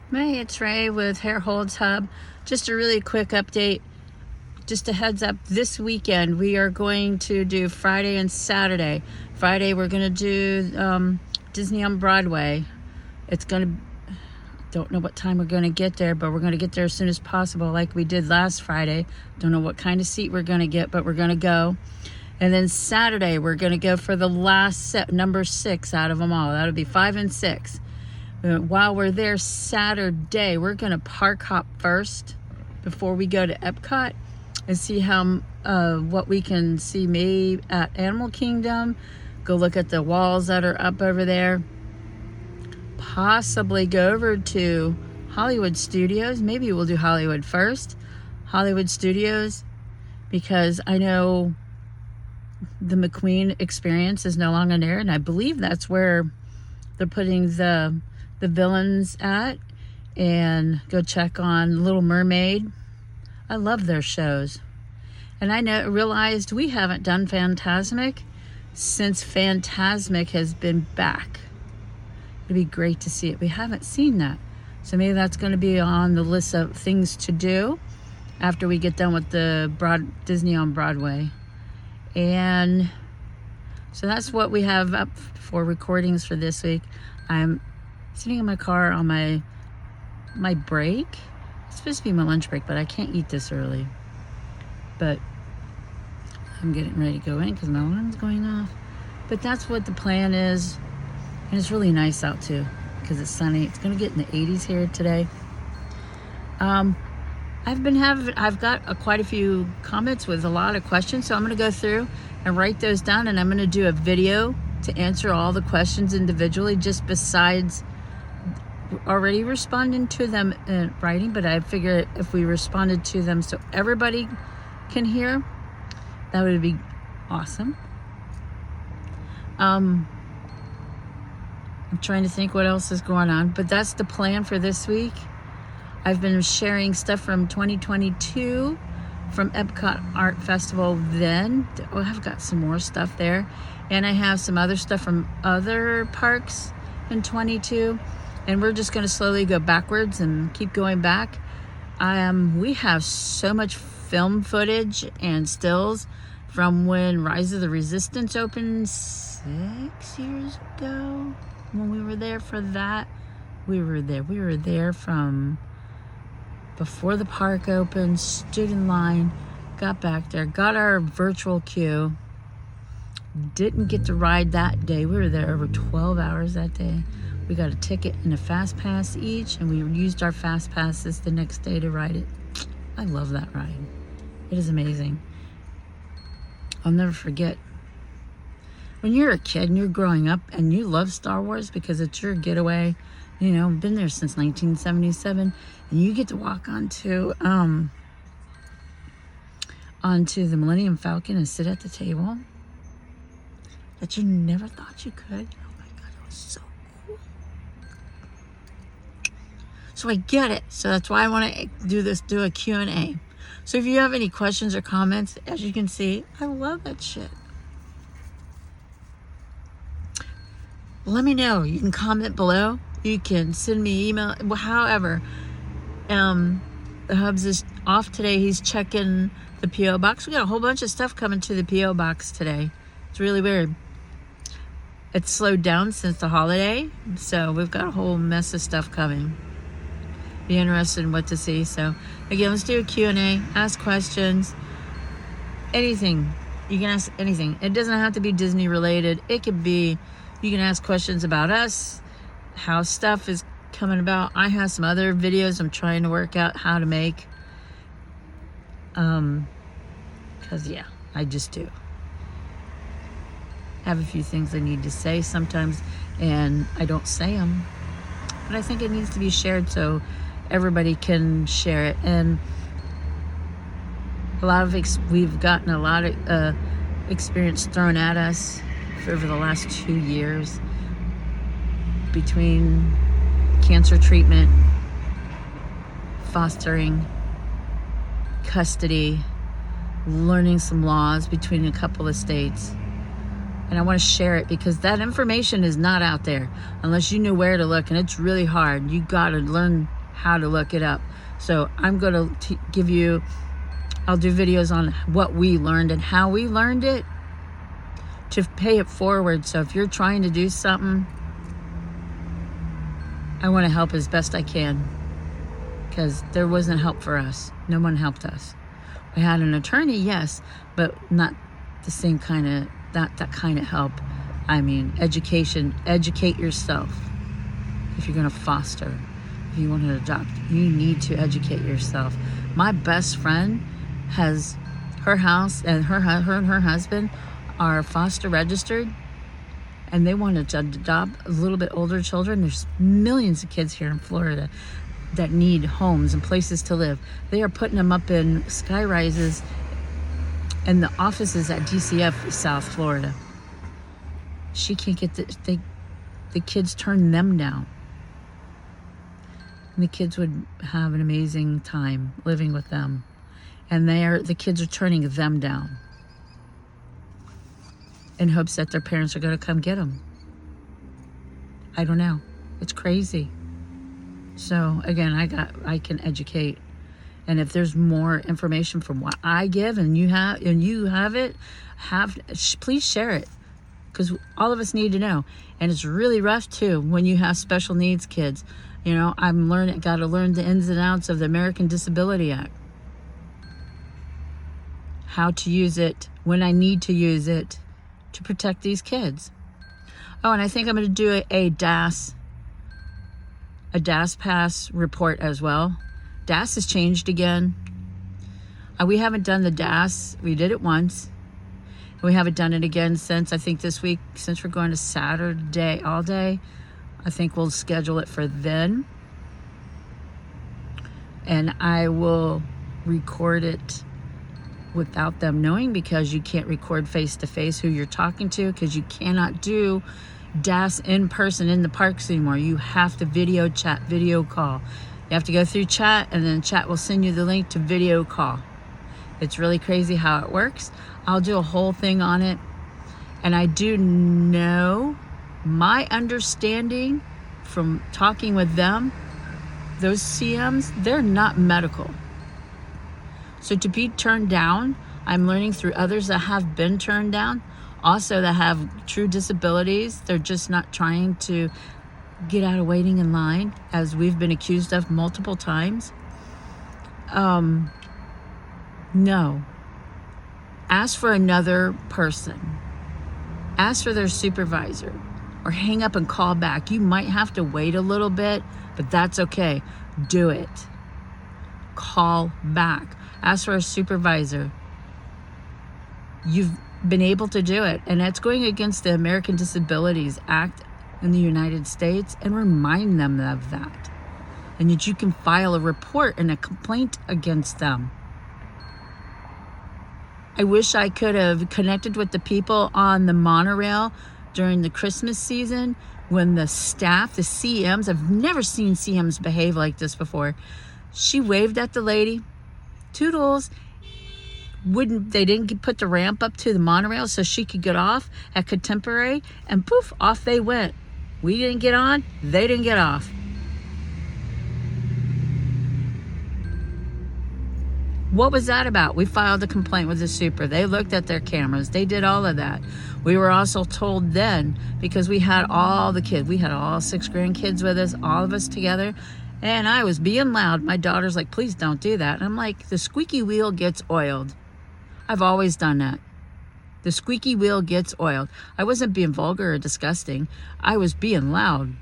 Hey, it's Ray with Hair Holds Hub. Just a really quick update. Just a heads up, this weekend we are going to do Friday and Saturday. Friday we're going to do Disney on Broadway. It's going to, don't know what time we're going to get there, but we're going to get there as soon as possible like we did last Friday. Don't know what kind of seat we're going to get, but we're going to go. And then Saturday we're going to go for the last set, number 6 out of them all. That'll be 5 and 6. While we're there Saturday, we're going to park hop first before we go to Epcot and see how what we can see maybe at Animal Kingdom. Go look at the walls that are up over there. Possibly go over to Hollywood Studios. Maybe we'll do Hollywood first. Hollywood Studios, because I know the McQueen experience is no longer there, and I believe that's where they're putting the villains at. And go check on Little Mermaid. I love their shows. And I realized we haven't done Fantasmic since Fantasmic has been back. It'd be great to see it. We haven't seen that. So maybe that's going to be on the list of things to do after we get done with the Disney on Broadway. And so that's what we have up for recordings for this week. I'm sitting in my car on my break. It's supposed to be my lunch break, but I can't eat this early. But I'm getting ready to go in because my alarm's going off. But that's what the plan is. And it's really nice out too because it's sunny. It's going to get in the 80s here today. I've got quite a few comments with a lot of questions, so I'm going to go through and write those down, and I'm going to do a video to answer all the questions individually, just besides already responding to them in writing. But I figure if we responded to them so everybody can hear, that would be awesome. I'm trying to think what else is going on, but that's the plan for this week. I've been sharing stuff from 2022 from Epcot Art Festival then. Oh, I've got some more stuff there. And I have some other stuff from other parks in 22. And we're just going to slowly go backwards and keep going back. We have so much film footage and stills from when Rise of the Resistance opened 6 years ago. When we were there for that, we were there from before the park opened, stood in line, got back there, got our virtual queue. Didn't get to ride that day. We were there over 12 hours that day. We got a ticket and a fast pass each, and we used our fast passes the next day to ride it. I love that ride. It is amazing. I'll never forget. When you're a kid and you're growing up and you love Star Wars because it's your getaway, you know, been there since 1977, and you get to walk onto the Millennium Falcon and sit at the table that you never thought you could. Oh my God, it was so cool. So I get it. So that's why I want to do a Q&A. So if you have any questions or comments, as you can see, I love that shit. Let me know. You can comment below. You can send me email. However, the Hubs is off today. He's checking the P.O. box. We got a whole bunch of stuff coming to the P.O. box today. It's really weird. It's slowed down since the holiday, so we've got a whole mess of stuff coming. Be interested in what to see. So again, let's do a Q&A. Ask questions. Anything. You can ask anything. It doesn't have to be Disney related. It could be, you can ask questions about us, how stuff is coming about. I have some other videos I'm trying to work out how to make. Because yeah, I just do have a few things I need to say sometimes, and I don't say them. But I think it needs to be shared so everybody can share it. And we've gotten a lot of experience thrown at us over the last 2 years between cancer treatment, fostering, custody, learning some laws between a couple of states. And I want to share it because that information is not out there unless you know where to look, and it's really hard. You got to learn how to look it up. So I'm going to give you, I'll do videos on what we learned and how we learned it to pay it forward. So if you're trying to do something, I want to help as best I can, because there wasn't help for us. No one helped us. We had an attorney, yes, but not the same kind of, not that kind of help. I mean, education, educate yourself. If you're going to foster, if you want to adopt, you need to educate yourself. My best friend has her house, and her and her husband are foster registered, and they wanted to adopt a little bit older children. There's millions of kids here in Florida that need homes and places to live. They are putting them up in sky rises and the offices at DCF South Florida. She can't get the kids turn them down. And the kids would have an amazing time living with them. And the kids are turning them down in hopes that their parents are going to come get them. I don't know. It's crazy. So again, I can educate. And if there's more information from what I give and you have it, please share it, because all of us need to know. And it's really rough too when you have special needs kids. You know, got to learn the ins and outs of the American Disability Act. How to use it, when I need to use it to protect these kids. Oh, and I think I'm going to do a DAS pass report as well. DAS has changed again. We haven't done the DAS. We did it once. We haven't done it again since, I think this week, since we're going to Saturday all day. I think we'll schedule it for then. And I will record it without them knowing, because you can't record face-to-face who you're talking to, because you cannot do DAS in person in the parks anymore. You have to video chat, video call. You have to go through chat, and then chat will send you the link to video call. It's really crazy how it works. I'll do a whole thing on it. And I do know, my understanding from talking with them, those CMs, they're not medical. So to be turned down, I'm learning through others that have been turned down, also that have true disabilities. They're just not trying to get out of waiting in line, as we've been accused of multiple times. No. Ask for another person. Ask for their supervisor, or hang up and call back. You might have to wait a little bit, but that's okay. Do it. Call back. Ask for a supervisor. You've been able to do it, and it's going against the American Disabilities Act in the United States, and remind them of that, and that you can file a report and a complaint against them. I wish I could have connected with the people on the monorail during the Christmas season, when the staff, the CMs, I've never seen CMs behave like this before. She waved at the lady, toodles. They didn't put the ramp up to the monorail so she could get off at Contemporary, and poof, off they went. We didn't get on, they didn't get off. What was that about? We filed a complaint with the super. They looked at their cameras. They did all of that. We were also told then, because we had all the kids, we had all 6 grandkids with us, all of us together, and I was being loud. My daughter's like, please don't do that. And I'm like, the squeaky wheel gets oiled. I've always done that. The squeaky wheel gets oiled. I wasn't being vulgar or disgusting. I was being loud.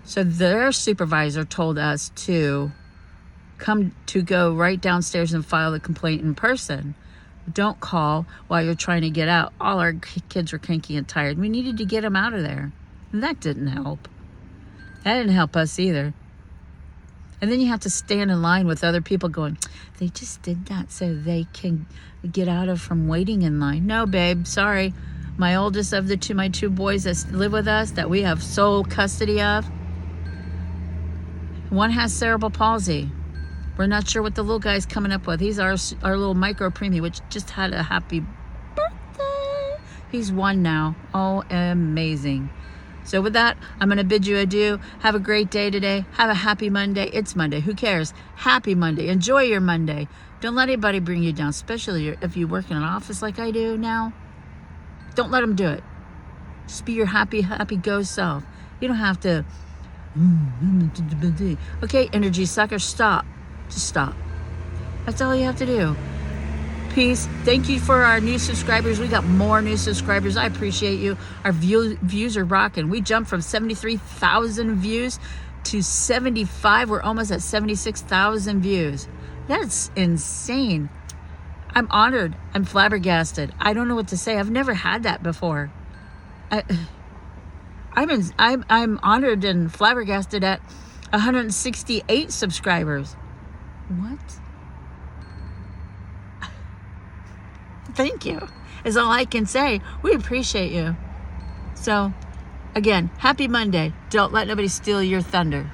So their supervisor told us to go right downstairs and file the complaint in person. Don't call while you're trying to get out. All our kids were cranky and tired. We needed to get them out of there. And that didn't help. That didn't help us either. And then you have to stand in line with other people going, they just did that so they can get out of from waiting in line. No, babe, sorry. My oldest of my 2 boys that live with us, that we have sole custody of, one has cerebral palsy. We're not sure what the little guy's coming up with. He's our little micro preemie, which just had a happy birthday. He's 1 now. Oh, amazing. So with that, I'm going to bid you adieu. Have a great day today. Have a happy Monday. It's Monday. Who cares? Happy Monday. Enjoy your Monday. Don't let anybody bring you down, especially if you work in an office like I do now. Don't let them do it. Just be your happy go self. You don't have to, okay, energy sucker, stop. Just stop. That's all you have to do. Peace. Thank you for our new subscribers. We got more new subscribers. I appreciate you. Our views are rocking. We jumped from 73,000 views to 75. We're almost at 76,000 views. That's insane. I'm honored. I'm flabbergasted. I don't know what to say. I've never had that before. I'm honored and flabbergasted at 168 subscribers. What? Thank you is all I can say. We appreciate you. So, again, happy Monday. Don't let nobody steal your thunder.